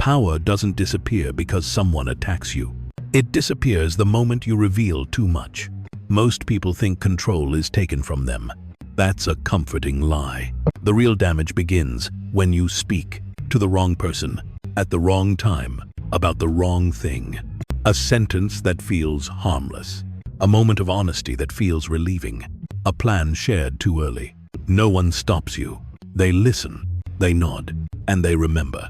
Power doesn't disappear because someone attacks you. It disappears the moment you reveal too much. Most people think control is taken from them. That's a comforting lie. The real damage begins when you speak to the wrong person, at the wrong time, about the wrong thing. A sentence that feels harmless. A moment of honesty that feels relieving. A plan shared too early. No one stops you. They listen, they nod, and they remember.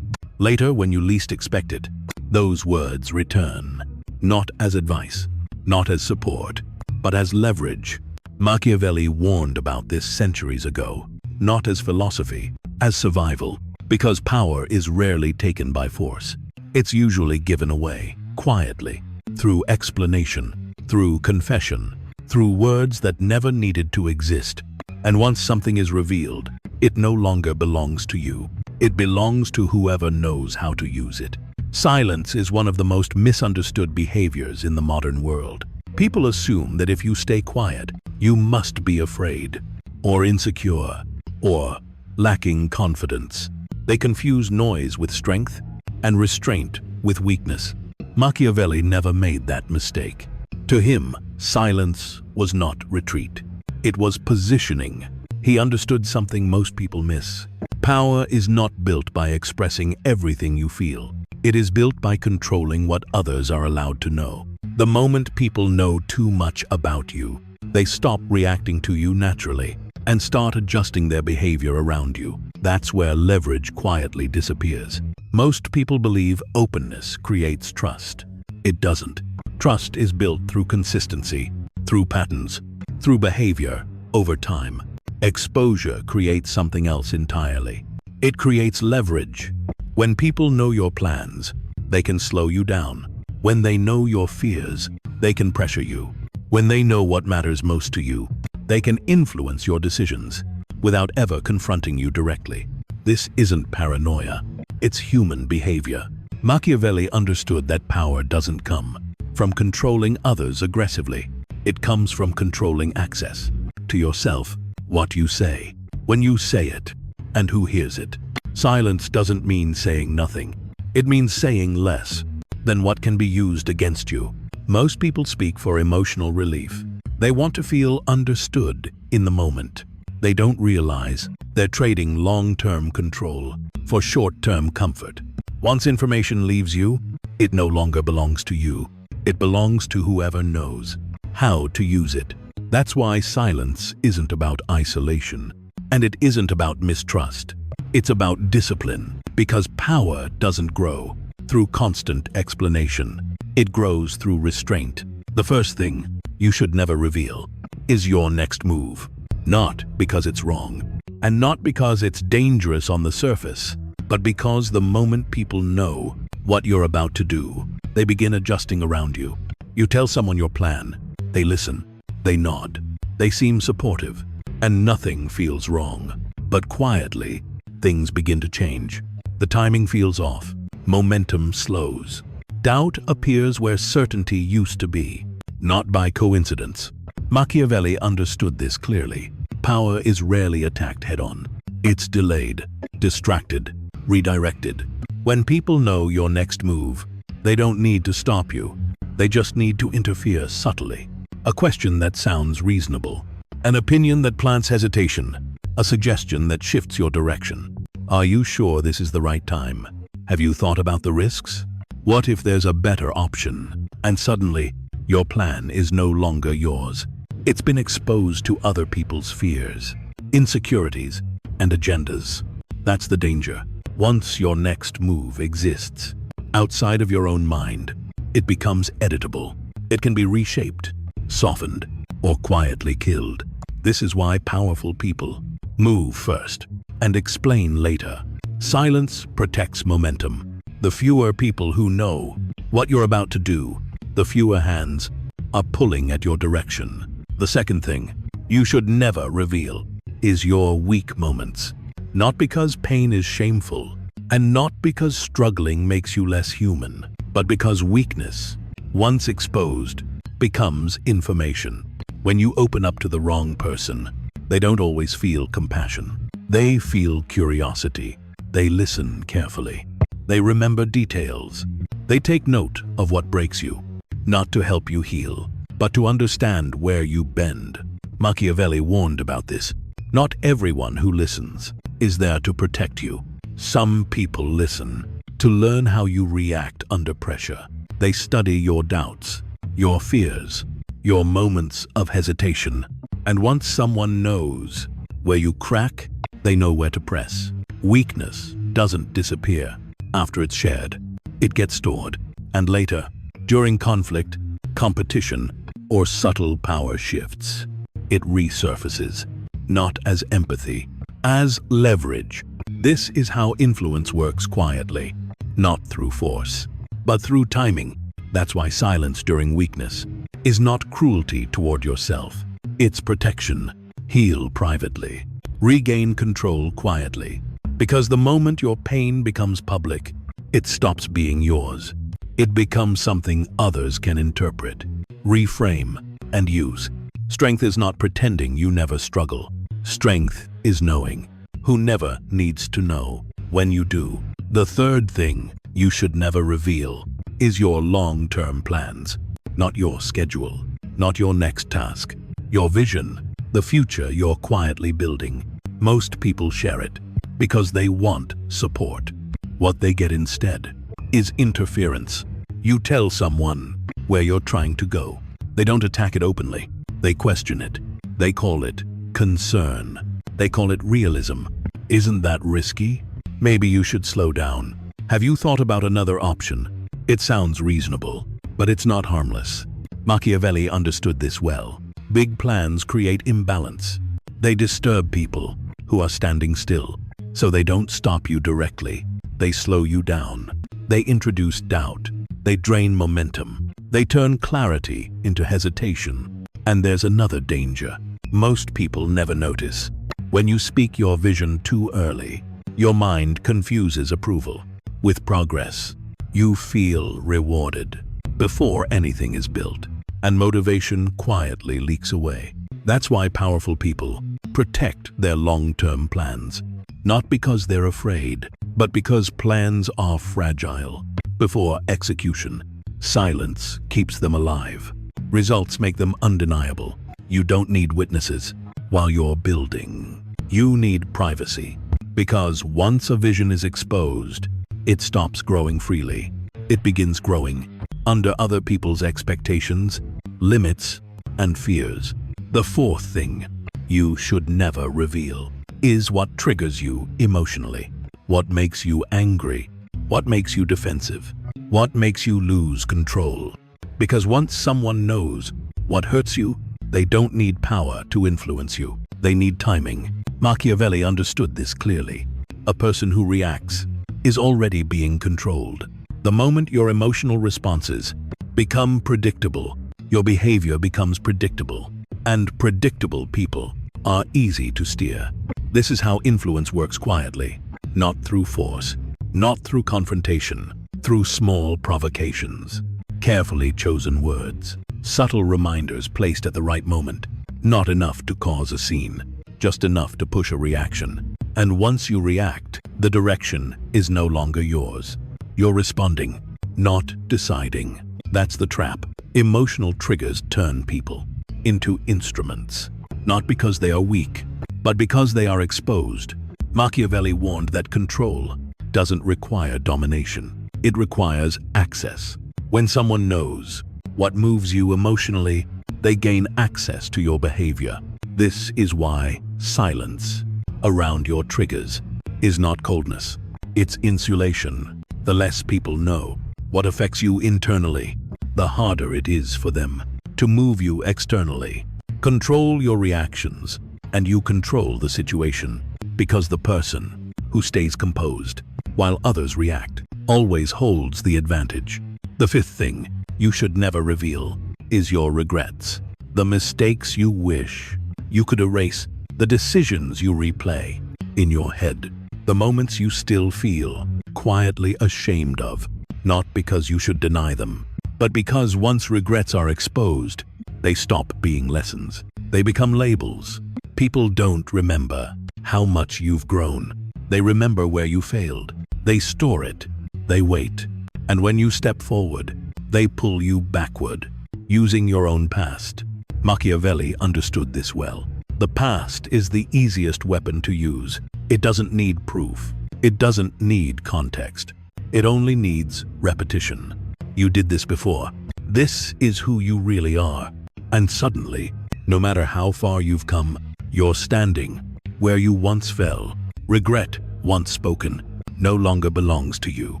Later, when you least expect it, those words return. Not as advice, not as support, but as leverage. Machiavelli warned about this centuries ago. Not as philosophy, as survival. Because power is rarely taken by force. It's usually given away, quietly, through explanation, through confession, through words that never needed to exist. And once something is revealed, it no longer belongs to you. It belongs to whoever knows how to use it. Silence is one of the most misunderstood behaviors in the modern world. People assume that if you stay quiet, you must be afraid, or insecure, or lacking confidence. They confuse noise with strength and restraint with weakness. Machiavelli never made that mistake. To him, silence was not retreat. It was positioning. He understood something most people miss. Power is not built by expressing everything you feel. It is built by controlling what others are allowed to know. The moment people know too much about you, they stop reacting to you naturally and start adjusting their behavior around you. That's where leverage quietly disappears. Most people believe openness creates trust. It doesn't. Trust is built through consistency, through patterns, through behavior, over time. Exposure creates something else entirely. It creates leverage. When people know your plans, they can slow you down. When they know your fears, they can pressure you. When they know what matters most to you, they can influence your decisions without ever confronting you directly. This isn't paranoia. It's human behavior. Machiavelli understood that power doesn't come from controlling others aggressively. It comes from controlling access to yourself, what you say, when you say it, and who hears it. Silence doesn't mean saying nothing. It means saying less than what can be used against you. Most people speak for emotional relief. They want to feel understood in the moment. They don't realize they're trading long-term control for short-term comfort. Once information leaves you, it no longer belongs to you. It belongs to whoever knows how to use it. That's why silence isn't about isolation, and it isn't about mistrust. It's about discipline, because power doesn't grow through constant explanation. It grows through restraint. The first thing you should never reveal is your next move. Not because it's wrong, and not because it's dangerous on the surface, but because the moment people know what you're about to do, they begin adjusting around you. You tell someone your plan, they listen, they nod, they seem supportive, and nothing feels wrong. But quietly, things begin to change. The timing feels off, momentum slows. Doubt appears where certainty used to be, not by coincidence. Machiavelli understood this clearly. Power is rarely attacked head-on. It's delayed, distracted, redirected. When people know your next move, they don't need to stop you. They just need to interfere subtly. A question that sounds reasonable. An opinion that plants hesitation. A suggestion that shifts your direction. Are you sure this is the right time? Have you thought about the risks? What if there's a better option? And suddenly, your plan is no longer yours. It's been exposed to other people's fears, insecurities, and agendas. That's the danger. Once your next move exists, outside of your own mind, it becomes editable. It can be reshaped, softened, or quietly killed. This is why powerful people move first and explain later. Silence protects momentum. The fewer people who know what you're about to do, the fewer hands are pulling at your direction. The second thing you should never reveal is your weak moments. Not because pain is shameful, and not because struggling makes you less human, but because weakness, once exposed, becomes information. When you open up to the wrong person, they don't always feel compassion. They feel curiosity. They listen carefully. They remember details. They take note of what breaks you, not to help you heal, but to understand where you bend. Machiavelli warned about this. Not everyone who listens is there to protect you. Some people listen to learn how you react under pressure. They study your doubts, your fears, your moments of hesitation. And once someone knows where you crack, they know where to press. Weakness doesn't disappear after it's shared. It gets stored, and later, during conflict, competition, or subtle power shifts, it resurfaces, not as empathy, as leverage. This is how influence works quietly, not through force, but through timing. That's why silence during weakness is not cruelty toward yourself. It's protection. Heal privately. Regain control quietly. Because the moment your pain becomes public, it stops being yours. It becomes something others can interpret, reframe, and use. Strength is not pretending you never struggle. Strength is knowing who never needs to know when you do. The third thing you should never reveal is your long-term plans, not your schedule, not your next task, your vision, the future you're quietly building. Most people share it because they want support. What they get instead is interference. You tell someone where you're trying to go. They don't attack it openly. They question it. They call it concern. They call it realism. Isn't that risky? Maybe you should slow down. Have you thought about another option? It sounds reasonable, but it's not harmless. Machiavelli understood this well. Big plans create imbalance. They disturb people who are standing still, so they don't stop you directly. They slow you down. They introduce doubt. They drain momentum. They turn clarity into hesitation. And there's another danger most people never notice. When you speak your vision too early, your mind confuses approval with progress. You feel rewarded before anything is built, and motivation quietly leaks away. That's why powerful people protect their long-term plans, not because they're afraid, but because plans are fragile. Before execution, silence keeps them alive. Results make them undeniable. You don't need witnesses while you're building. You need privacy, because once a vision is exposed, it stops growing freely. It begins growing under other people's expectations, limits, and fears. The fourth thing you should never reveal is what triggers you emotionally, what makes you angry, what makes you defensive, what makes you lose control. Because once someone knows what hurts you, they don't need power to influence you. They need timing. Machiavelli understood this clearly. A person who reacts is already being controlled. The moment your emotional responses become predictable, your behavior becomes predictable. And predictable people are easy to steer. This is how influence works quietly, not through force, not through confrontation, through small provocations, carefully chosen words, subtle reminders placed at the right moment, not enough to cause a scene, just enough to push a reaction. And once you react, the direction is no longer yours. You're responding, not deciding. That's the trap. Emotional triggers turn people into instruments, not because they are weak, but because they are exposed. Machiavelli warned that control doesn't require domination. It requires access. When someone knows what moves you emotionally, they gain access to your behavior. This is why silence around your triggers is not coldness. It's insulation. The less people know what affects you internally, the harder it is for them to move you externally. Control your reactions, and you control the situation, because the person who stays composed while others react always holds the advantage. The fifth thing you should never reveal is your regrets. The mistakes you wish you could erase, the decisions you replay in your head, the moments you still feel quietly ashamed of, not because you should deny them, but because once regrets are exposed, they stop being lessons. They become labels. People don't remember how much you've grown. They remember where you failed. They store it. they wait. And when you step forward, they pull you backward, using your own past. Machiavelli understood this well. The past is the easiest weapon to use. It doesn't need proof. It doesn't need context. It only needs repetition. You did this before. This is who you really are. And suddenly, no matter how far you've come, you're standing where you once fell. Regret, once spoken, no longer belongs to you.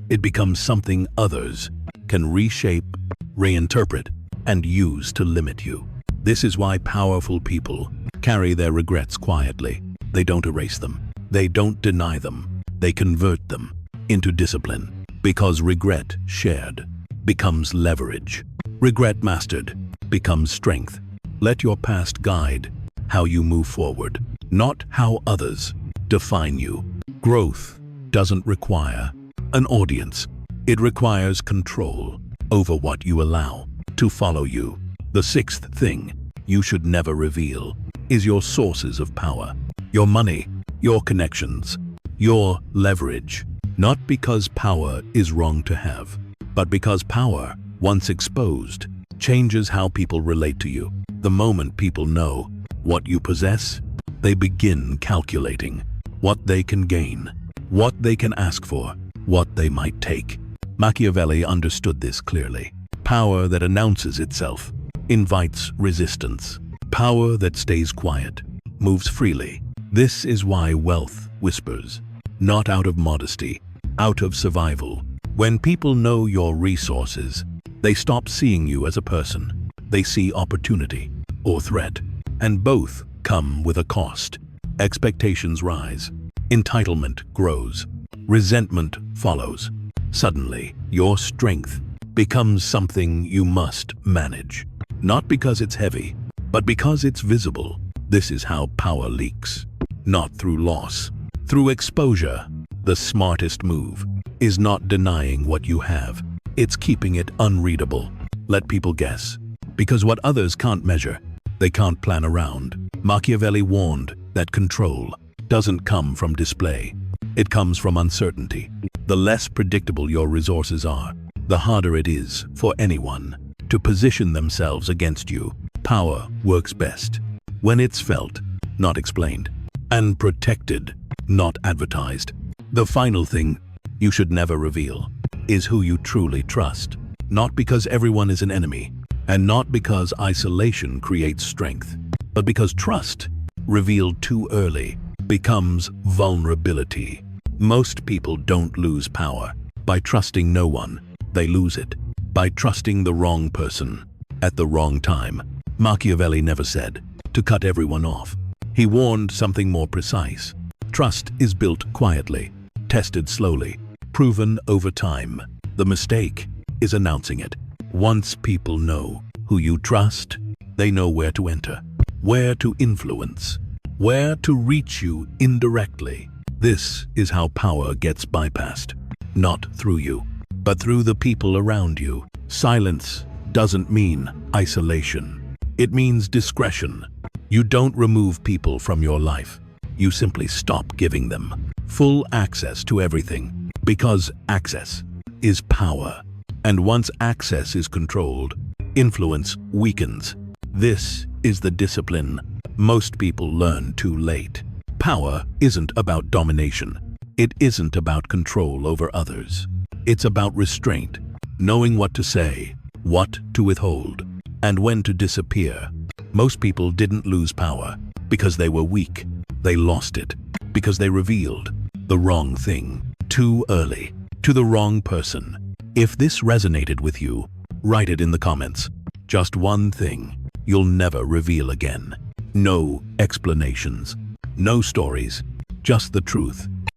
It becomes something others can reshape, reinterpret, and use to limit you. This is why powerful people carry their regrets quietly. They don't erase them. They don't deny them. They convert them into discipline. Because regret shared becomes leverage. Regret mastered becomes strength. Let your past guide how you move forward, not how others define you. Growth doesn't require an audience. It requires control over what you allow to follow you. The sixth thing you should never reveal is your sources of power. Your money, your connections, your leverage. Not because power is wrong to have, but because power, once exposed, changes how people relate to you. The moment people know what you possess, they begin calculating what they can gain, what they can ask for, what they might take. Machiavelli understood this clearly. Power that announces itself invites resistance. Power that stays quiet moves freely. This is why wealth whispers, not out of modesty, out of survival. When people know your resources, they stop seeing you as a person. They see opportunity or threat, and both come with a cost. Expectations rise. Entitlement grows. Resentment follows. Suddenly, your strength becomes something you must manage. Not because it's heavy, but because it's visible. This is how power leaks. Not through loss, through exposure. The smartest move is not denying what you have. It's keeping it unreadable. Let people guess. Because what others can't measure, they can't plan around. Machiavelli warned that control doesn't come from display. It comes from uncertainty. The less predictable your resources are, the harder it is for anyone to position themselves against you. Power works best when it's felt, not explained, and protected, not advertised. The final thing you should never reveal is who you truly trust. Not because everyone is an enemy, and not because isolation creates strength, but because trust, revealed too early, becomes vulnerability. Most people don't lose power by trusting no one. They lose it by trusting the wrong person at the wrong time. Machiavelli never said to cut everyone off. He warned something more precise. Trust is built quietly, tested slowly, proven over time. The mistake is announcing it. Once people know who you trust, they know where to enter, where to influence, where to reach you indirectly. This is how power gets bypassed. Not through you, but through the people around you. Silence doesn't mean isolation. It means discretion. You don't remove people from your life. You simply stop giving them full access to everything, because access is power. And once access is controlled, influence weakens. This is the discipline most people learn too late. Power isn't about domination. It isn't about control over others. It's about restraint, knowing what to say, what to withhold, and when to disappear. Most people didn't lose power because they were weak. They lost it because they revealed the wrong thing too early to the wrong person. If this resonated with you, write it in the comments. Just one thing you'll never reveal again. No explanations, no stories, just the truth.